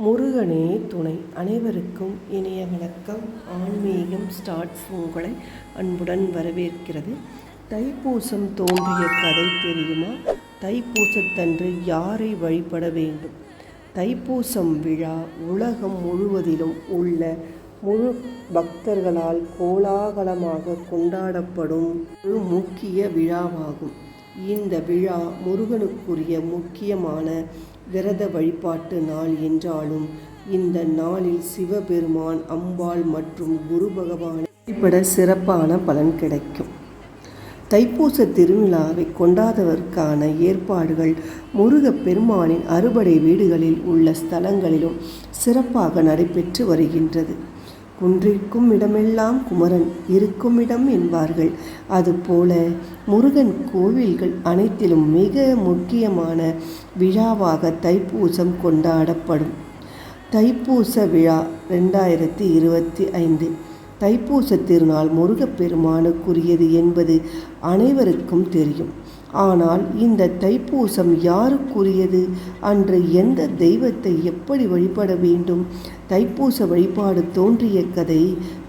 முருகனே துணை. அனைவருக்கும் இனிய வணக்கம். ஆன்மீகம் ஸ்டார்ட்ஸ் உங்களை அன்புடன் வரவேற்கிறது. தைப்பூசம் தோன்றிய கதை தெரியுமா? தைப்பூசத்தன்று யாரை வழிபட வேண்டும்? தைப்பூசம் விழா உலகம் முழுவதிலும் உள்ள முழு பக்தர்களால் கோலாகலமாக கொண்டாடப்படும் ஒரு முக்கிய விழாவாகும். இந்த விழா முருகனுக்குரிய முக்கியமான விரத வழிபாட்டு நாள் என்றாலும் இந்த நாளில் சிவபெருமான், அம்பாள் மற்றும் குரு பகவானை வழிபட சிறப்பான பலன் கிடைக்கும். தைப்பூச திருவிழாவை கொண்டாடுவதற்கான ஏற்பாடுகள் முருகப் பெருமானின் அறுபடை வீடுகளில் உள்ள ஸ்தலங்களிலும் சிறப்பாக நடைபெற்று வருகின்றது. குன்றிருக்கும் இடமெல்லாம் குமரன் இருக்கும் இடம் என்பார்கள். அதுபோல முருகன் கோவில்கள் அனைத்திலும் மிக முக்கியமான விழாவாக தைப்பூசம் கொண்டாடப்படும். தைப்பூச விழா 2025 தைப்பூச திருநாள் முருகப்பெருமானுக்குரியது என்பது அனைவருக்கும் தெரியும். ஆனால் இந்த தைப்பூசம் யாருக்குரியது? அன்று எந்த தெய்வத்தை எப்படி வழிபட வேண்டும்? தைப்பூச வழிபாடு தோன்றிய கதை,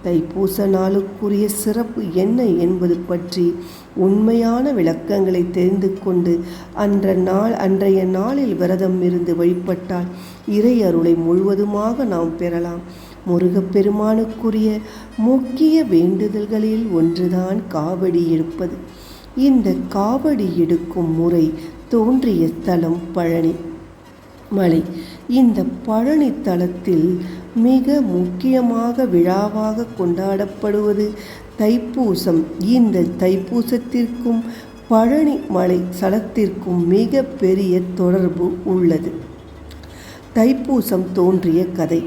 தைப்பூச நாளுக்குரிய சிறப்பு என்ன என்பது பற்றி உண்மையான விளக்கங்களை தெரிந்து கொண்டு அன்றைய நாளில் விரதம் இருந்து வழிபட்டால் இறை அருளை முழுவதுமாக நாம் பெறலாம். முருகப்பெருமானுக்குரிய முக்கிய வேண்டுதல்களில் ஒன்றுதான் காவடி எடுப்பது. இந்த காவடி எடுக்கும் முறை தோன்றிய ஸ்தலம் பழனி மலை. இந்த பழனி தலத்தில் மிக முக்கியமாக விழாவாக கொண்டாடப்படுவது தைப்பூசம். இந்த தைப்பூசத்திற்கும் பழனி மலை ஸ்தலத்திற்கும் மிக பெரிய தொடர்பு உள்ளது. தைப்பூசம் தோன்றிய கதை,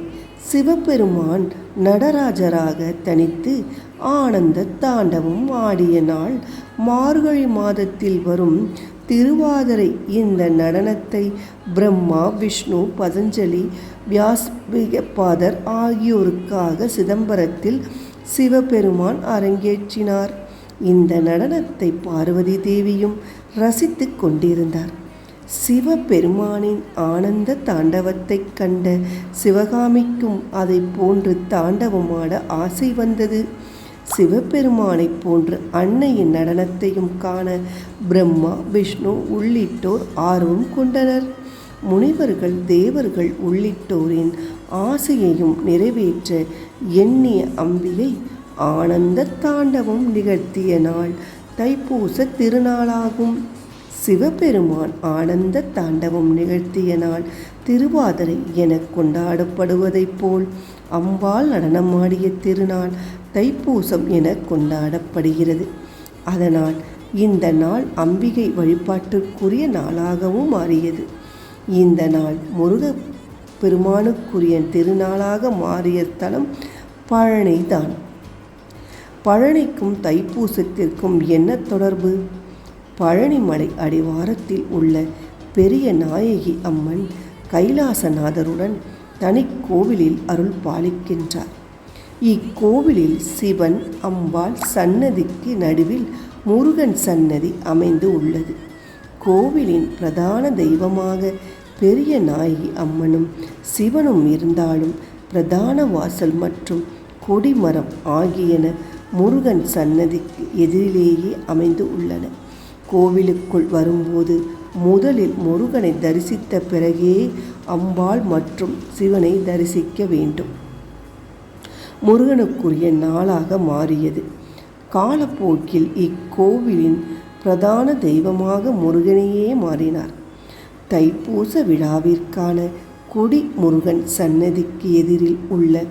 சிவபெருமான் நடராஜராக தனித்து ஆனந்த தாண்டவம் ஆடிய நாள் மார்கழி மாதத்தில் வரும் திருவாதிரை. இந்த நடனத்தை பிரம்மா, விஷ்ணு, பதஞ்சலி, வியாசபாதர் ஆகியோருக்காக சிதம்பரத்தில் சிவபெருமான் அரங்கேற்றினார். இந்த நடனத்தை பார்வதி தேவியும் ரசித்து கொண்டிருந்தார். சிவபெருமானின் ஆனந்த தாண்டவத்தை கண்ட சிவகாமிக்கும் அதை போன்று தாண்டவமாட ஆசை வந்தது. சிவபெருமானை போன்று அன்னையின் நடனத்தையும் காண பிரம்மா, விஷ்ணு உள்ளிட்டோர் ஆர்வம் கொண்டனர். முனிவர்கள், தேவர்கள் உள்ளிட்டோரின் ஆசையையும் நிறைவேற்ற எண்ணிய அம்பிகை ஆனந்த தாண்டவம் நிகழ்த்திய நாள் தைப்பூச திருநாளாகும். சிவபெருமான் ஆனந்த தாண்டவம் நிகழ்த்திய நாள் திருவாதிரை என கொண்டாடப்படுவதைப் போல் அம்பாள் நடனமாடிய திருநாள் தைப்பூசம் என கொண்டாடப்படுகிறது. அதனால் இந்த நாள் அம்பிகை வழிபாட்டிற்குரிய நாளாகவும் மாறியது. இந்த நாள் முருக பெருமானுக்குரிய திருநாளாக மாறிய ஸ்தலம் பழனி தான். பழனிக்கும் தைப்பூசத்திற்கும் என்ன தொடர்பு? பழனிமலை அடிவாரத்தில் உள்ள பெரிய நாயகி அம்மன் கைலாசநாதருடன் தனி கோவிலில் அருள் பாலிக்கின்றார். இக்கோவிலில் சிவன், அம்பாள் சன்னதிக்கு நடுவில் முருகன் சன்னதி அமைந்து உள்ளது. கோவிலின் பிரதான தெய்வமாக பெரிய நாயகி அம்மனும் சிவனும் இருந்தாலும் பிரதான வாசல் மற்றும் கொடிமரம் ஆகியன முருகன் சன்னதிக்கு எதிரிலேயே அமைந்து உள்ளன. கோவிலுக்குள் வரும்போது முதலில் முருகனை தரிசித்த பிறகே அம்பாள் மற்றும் சிவனை தரிசிக்க வேண்டும். முருகனுக்குரிய நாளாக மாறியது. காலப்போக்கில் இக்கோவிலின் பிரதான தெய்வமாக முருகனையே மாறினார். தைப்பூச விழாவிற்கான கொடி முருகன் சன்னதிக்கு எதிரில் உள்ள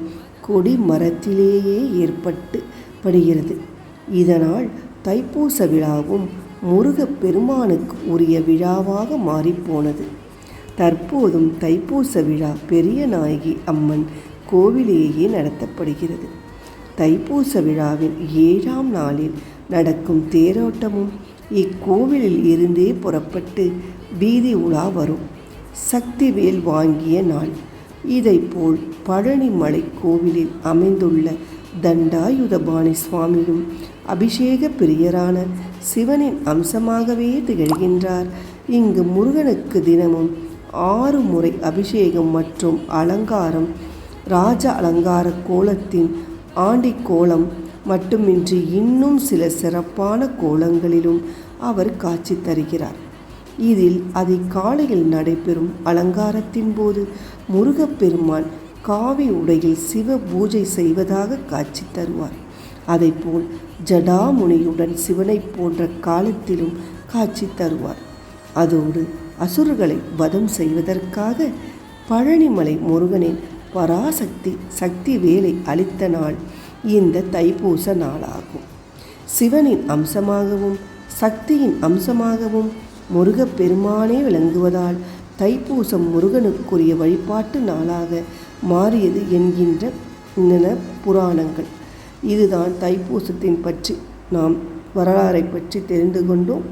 கொடி மரத்திலேயே ஏற்படுகிறது. இதனால் தைப்பூச விழாவும் முருகப் பெருமானுக்கு உரிய விழாவாக மாறிப்போனது. தற்போதும் தைப்பூச விழா பெரிய நாயகி அம்மன் கோவிலேயே நடத்தப்படுகிறது. தைப்பூச விழாவின் 7ஆம் நாளில் நடக்கும் தேரோட்டமும் இக்கோவிலில் இருந்தே புறப்பட்டு வீதி உலா வரும். சக்திவேல் வாங்கிய நாள். இதைப்போல் பழனிமலை கோவிலில் அமைந்துள்ள தண்டாயுதபாணி சுவாமியும் அபிஷேக பிரியரான சிவனின் அம்சமாகவே திகழ்கின்றார். இங்கு முருகனுக்கு தினமும் 6 முறை அபிஷேகம் மற்றும் அலங்காரம், ராஜ அலங்கார கோலத்தின் ஆண்டி கோலம் மட்டுமின்றி இன்னும் சில சிறப்பான கோலங்களிலும் அவர் காட்சி தருகிறார். இதில் அதிகாலையில் நடைபெறும் அலங்காரத்தின் போது முருகப்பெருமான் காவி உடையில் சிவ பூஜை செய்வதாக காட்சி தருவார். அதைப்போல் ஜடாமுனியுடன் சிவனை போன்ற காலத்திலும் காட்சி தருவார். அதோடு அசுரர்களை வதம் செய்வதற்காக பழனிமலை முருகனின் பராசக்தி சக்தி வேலை அளித்த நாள் இந்த தைப்பூச நாளாகும். சிவனின் அம்சமாகவும் சக்தியின் அம்சமாகவும் முருகப்பெருமானே விளங்குவதால் தைப்பூசம் முருகனுக்குரிய வழிபாட்டு நாளாக மாறியது என்கின்றன புராணங்கள். இதுதான் தைப்பூசத்தின் பற்றி நாம் வரலாறை பற்றி தெரிந்து கொண்டோம்.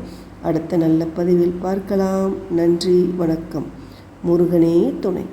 அடுத்த நல்ல பதிவில் பார்க்கலாம். நன்றி, வணக்கம். முருகனே துணை.